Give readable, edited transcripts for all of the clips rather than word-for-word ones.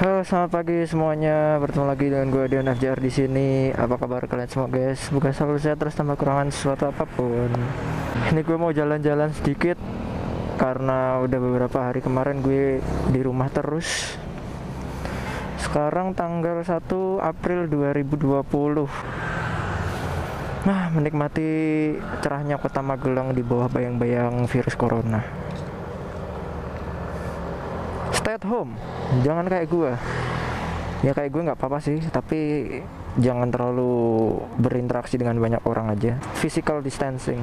Halo, selamat pagi semuanya. Bertemu lagi dengan gue Dion FJR di sini. Apa kabar kalian semua, guys? Semoga selalu sehat terus tanpa kekurangan sesuatu apapun. Ini gue mau jalan-jalan sedikit karena udah beberapa hari kemarin gue di rumah terus. Sekarang tanggal 1 April 2020. Nah, menikmati cerahnya kota Magelang di bawah bayang-bayang virus corona. Stay at home, jangan kayak gue. Ya kayak gue nggak apa-apa sih, tapi jangan terlalu berinteraksi dengan banyak orang aja. Physical distancing.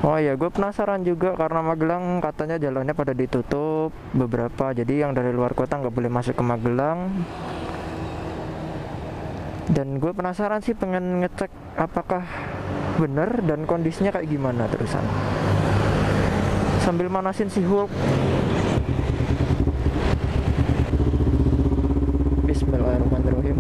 Oh ya, gue penasaran juga karena Magelang katanya jalannya pada ditutup beberapa, jadi yang dari luar kota nggak boleh masuk ke Magelang. Dan gue penasaran sih, pengen ngecek apakah bener dan kondisinya kayak gimana terusan. Sambil manasin si Hulk. Bismillahirrahmanirrahim.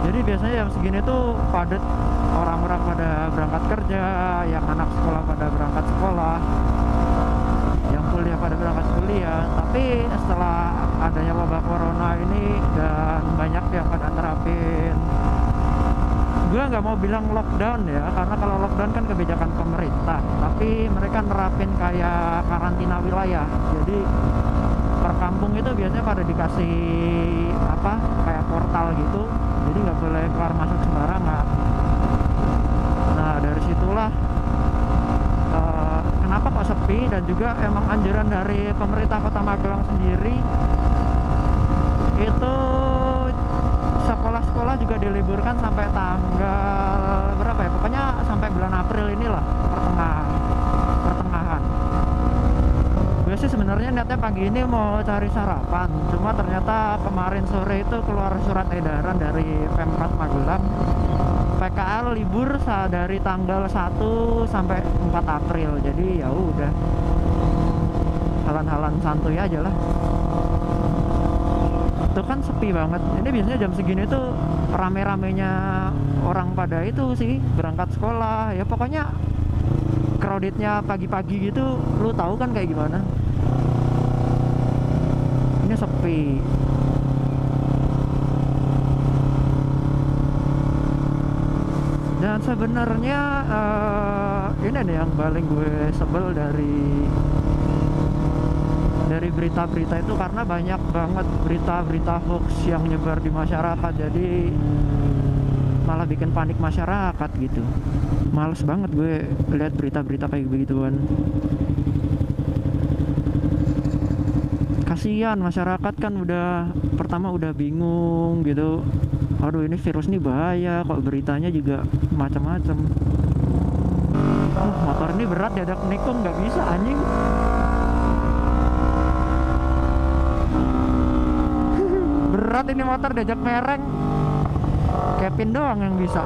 Jadi biasanya jam segini tuh padat, orang-orang pada berangkat kerja, yang anak sekolah pada berangkat sekolah, yang kuliah pada berangkat kuliah. Tapi setelah adanya wabah corona ini dan banyak yang pada nerapin, gue nggak mau bilang lockdown ya, karena kalau lockdown kan kebijakan pemerintah, tapi mereka nerapin kayak karantina wilayah. Jadi per kampung itu biasanya pada dikasih apa, kayak portal gitu, jadi nggak boleh keluar masuk sembarangan. Nah, dari situlah kenapa kok sepi, dan juga emang anjuran dari pemerintah Kota Magelang sendiri itu sekolah-sekolah juga diliburkan sampai tanggal berapa ya, pokoknya sampai bulan April inilah, pertengahan. Gue sih sebenarnya niatnya pagi ini mau cari sarapan, cuma ternyata kemarin sore itu keluar surat edaran dari Pemkab Magelang, PKL libur dari tanggal 1 sampai 4 April. Jadi ya udah, halan-halan santuy aja lah. Itu kan sepi banget. Ini biasanya jam segini tuh rame-ramenya orang pada itu sih berangkat sekolah. Ya pokoknya crowdednya pagi-pagi gitu, lu tahu kan kayak gimana. Ini sepi. Dan sebenarnya ini nih yang paling gue sebel dari berita-berita itu, karena banyak banget berita-berita hoax yang nyebar di masyarakat. Jadi malah bikin panik masyarakat gitu. Males banget gue lihat berita-berita kayak begituan. Kasihan masyarakat kan, pertama udah bingung gitu. Aduh, ini virus ini bahaya, kok beritanya juga macam-macam. Motor ini berat, diajak nikung nggak bisa anjing. Berat ini motor, diajak mereng. Kevin doang yang bisa.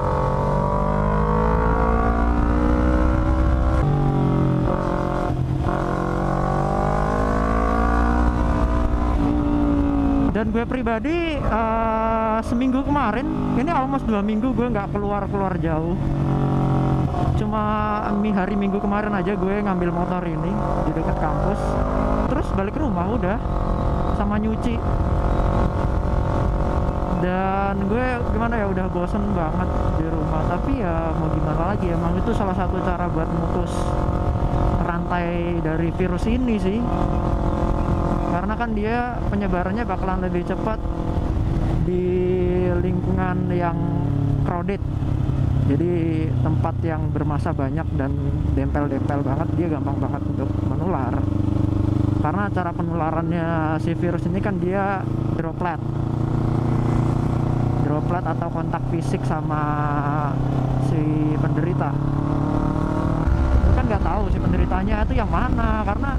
Dan gue pribadi seminggu kemarin, ini almost 2 minggu gue nggak keluar jauh. Cuma hari Minggu kemarin aja gue ngambil motor ini di dekat kampus, terus balik ke rumah udah, sama nyuci. Dan gue gimana ya, udah bosen banget di rumah. Tapi ya mau gimana lagi, emang itu salah satu cara buat mutus rantai dari virus ini sih. Karena kan dia penyebarannya bakalan lebih cepat di lingkungan yang crowded. Jadi tempat yang bermassa banyak dan dempel-dempel banget, dia gampang banget untuk menular. Karena cara penularannya si virus ini kan dia droplet atau kontak fisik sama si penderita. Kan nggak tahu si penderitanya itu yang mana, karena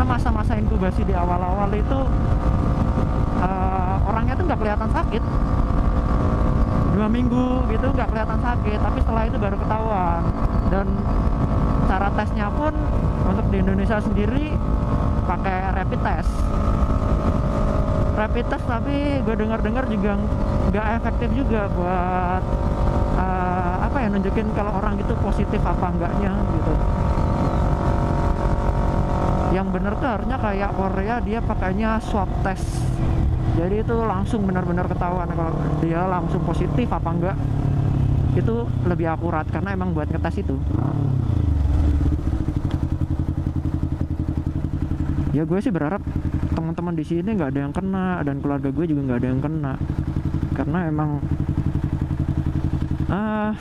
masa-masa inkubasi di awal-awal itu orangnya tuh nggak kelihatan sakit. 2 minggu gitu nggak kelihatan sakit, tapi setelah itu baru ketahuan. Dan cara tesnya pun untuk di Indonesia sendiri pakai rapid test, tapi gue dengar juga nggak efektif juga buat apa ya, nunjukin kalau orang itu positif apa enggaknya gitu. Yang bener tuh harusnya kayak Korea, dia pakainya swab test, jadi itu langsung benar-benar ketahuan kalau dia langsung positif apa enggak. Itu lebih akurat karena emang buat ngetes itu. Ya gue sih berharap teman-teman di sini nggak ada yang kena, dan keluarga gue juga nggak ada yang kena, karena emang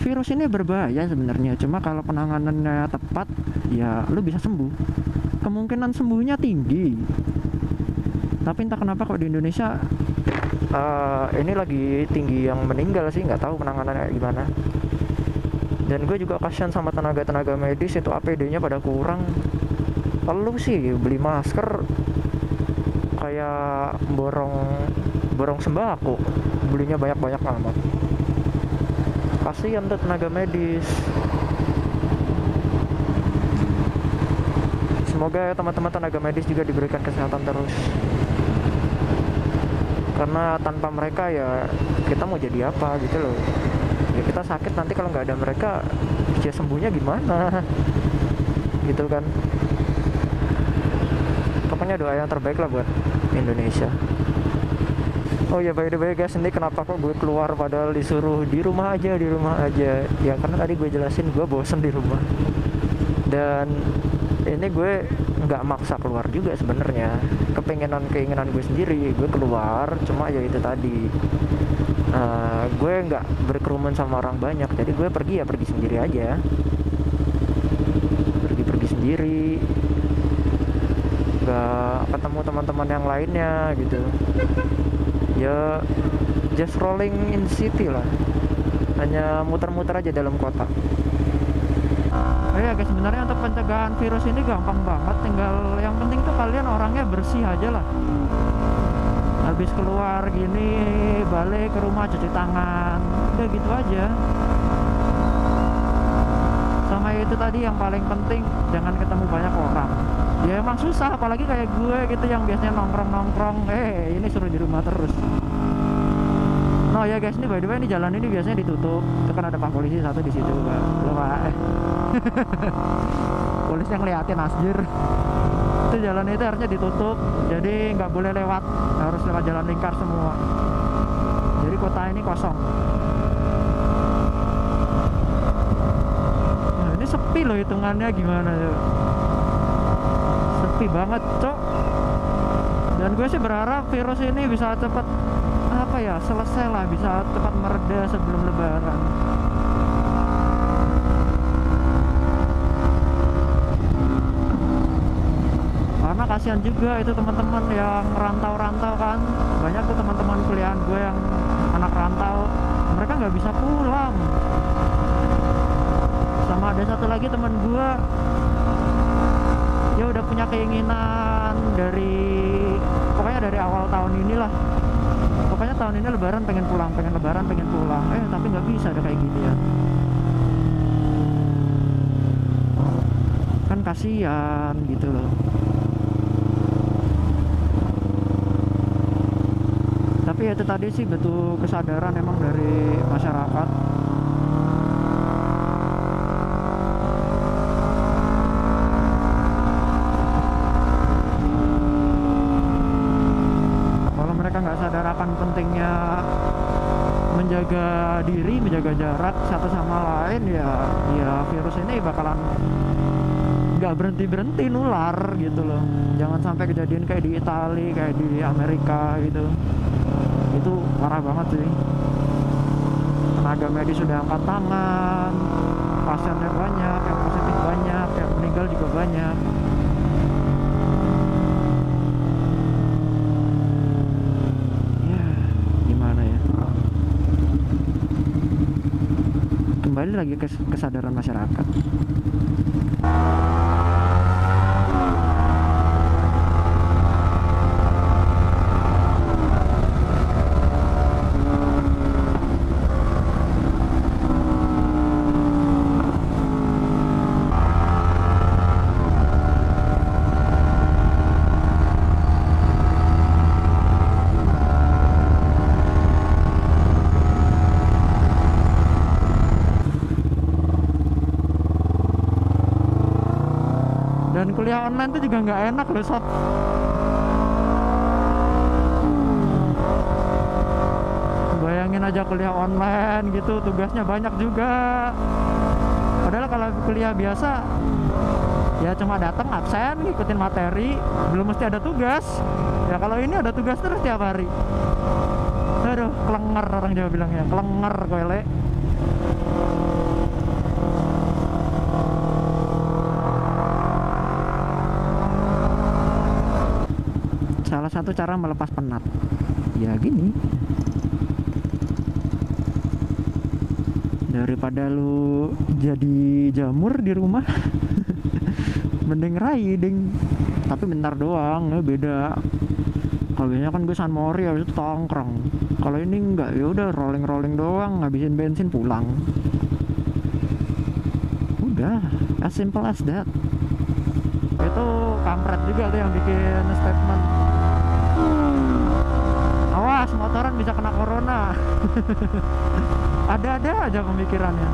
virus ini berbahaya sebenarnya. Cuma kalau penanganannya tepat ya lu bisa sembuh, kemungkinan sembuhnya tinggi. Tapi entah kenapa kok di Indonesia ini lagi tinggi yang meninggal sih, nggak tahu penanganannya gimana. Dan gue juga kasihan sama tenaga medis, itu APD-nya pada kurang. Lu sih beli masker kayak borong sembako, belinya banyak-banyak amat. Kasihan tuh tenaga medis. Semoga teman-teman tenaga medis juga diberikan kesehatan terus, karena tanpa mereka ya kita mau jadi apa gitu loh. Ya kita sakit nanti kalau nggak ada mereka, ya sembuhnya gimana gitu kan. Pokoknya doa yang terbaik lah buat Indonesia. Oh ya, by the way guys, ini kenapa kok gue keluar padahal disuruh di rumah aja. Ya karena tadi gue jelasin gue bosen di rumah. Dan ini gue nggak maksa keluar juga sebenarnya, keinginan gue sendiri gue keluar. Cuma ya itu tadi, gue nggak berkerumun sama orang banyak, jadi gue pergi sendiri aja, pergi sendiri, nggak ketemu teman-teman yang lainnya gitu. Ya just rolling in city lah, hanya muter-muter aja dalam kota. Oh ya guys, sebenarnya untuk pencegahan virus ini gampang banget, tinggal yang penting tuh kalian orangnya bersih aja lah. Habis keluar gini, balik ke rumah cuci tangan, udah gitu aja. Sama itu tadi yang paling penting, jangan ketemu banyak orang. Ya emang susah, apalagi kayak gue gitu yang biasanya nongkrong, ini suruh di rumah terus. Nah ya guys, ini by the way, ini jalan ini biasanya ditutup. Itu kan ada pak polisi satu di situ, polisi yang ngeliatin asjir. Itu jalan itu harusnya ditutup, jadi nggak boleh lewat, harus lewat jalan lingkar semua. Jadi kota ini kosong. Nah, ini sepi loh hitungannya, gimana tuh? Sepi banget, cok. Dan gue sih berharap virus ini bisa cepat selesai lah, bisa cepat mereda sebelum lebaran. Karena kasihan juga itu teman-teman yang rantau-rantau kan, banyak tuh teman-teman kuliahan gue yang anak rantau, mereka nggak bisa pulang. Sama ada satu lagi teman gue, dia udah punya keinginan pokoknya dari awal tahun inilah. Pokoknya tahun ini lebaran pengen pulang, tapi nggak bisa, ada kayak gini ya. Kan kasihan gitu loh. Tapi itu tadi sih butuh kesadaran emang dari masyarakat. Nggak sadar akan pentingnya menjaga diri, menjaga jarak satu sama lain, ya virus ini bakalan nggak berhenti nular gitu loh. Jangan sampai kejadian kayak di Italia, kayak di Amerika gitu. Itu parah banget sih. Tenaga medis sudah angkat tangan, pasiennya banyak, yang positif banyak, yang meninggal juga banyak. Kembali lagi ke kesadaran masyarakat. Dan kuliah online tuh juga nggak enak loh sob. Bayangin aja kuliah online gitu, tugasnya banyak juga. Padahal kalau kuliah biasa ya cuma datang absen, ngikutin materi, belum mesti ada tugas. Ya kalau ini ada tugas terus tiap hari. Aduh, kelenger orang Jawa bilangnya, kelenger koele. Salah satu cara melepas penat ya gini, daripada lu jadi jamur di rumah mending riding, tapi bentar doang ya beda. Kalau biasanya kan gue San Mori habis itu tongkrong, kalau ini enggak, ya udah rolling doang, ngabisin bensin pulang, udah as simple as that. Itu kampret juga tuh yang bikin statement, awas motoran bisa kena corona. Ada aja pemikirannya,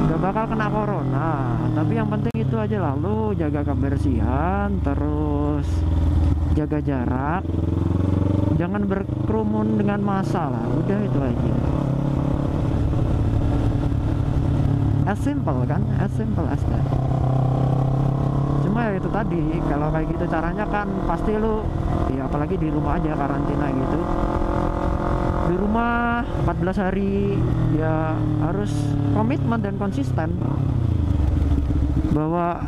nggak bakal kena corona, tapi yang penting itu aja lah, lu jaga kebersihan, terus jaga jarak, jangan berkerumun dengan massa lah, udah itu aja. As simple kan, as simple as that. Cuma ya itu tadi, kalau kayak gitu caranya kan pasti lu, ya apalagi di rumah aja karantina gitu, di rumah 14 hari, ya harus komitmen dan konsisten bahwa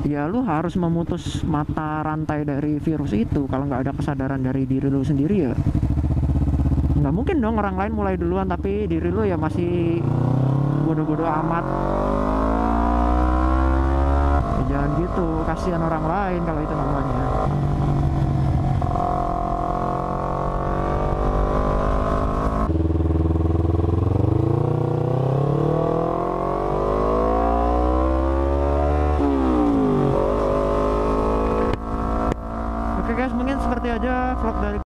ya lu harus memutus mata rantai dari virus itu. Kalau nggak ada kesadaran dari diri lu sendiri, ya nggak mungkin dong orang lain mulai duluan tapi diri lu ya masih bodoh-bodoh amat. Ya, jangan gitu, kasihan orang lain kalau itu namanya. Oke guys, mungkin seperti aja vlog dari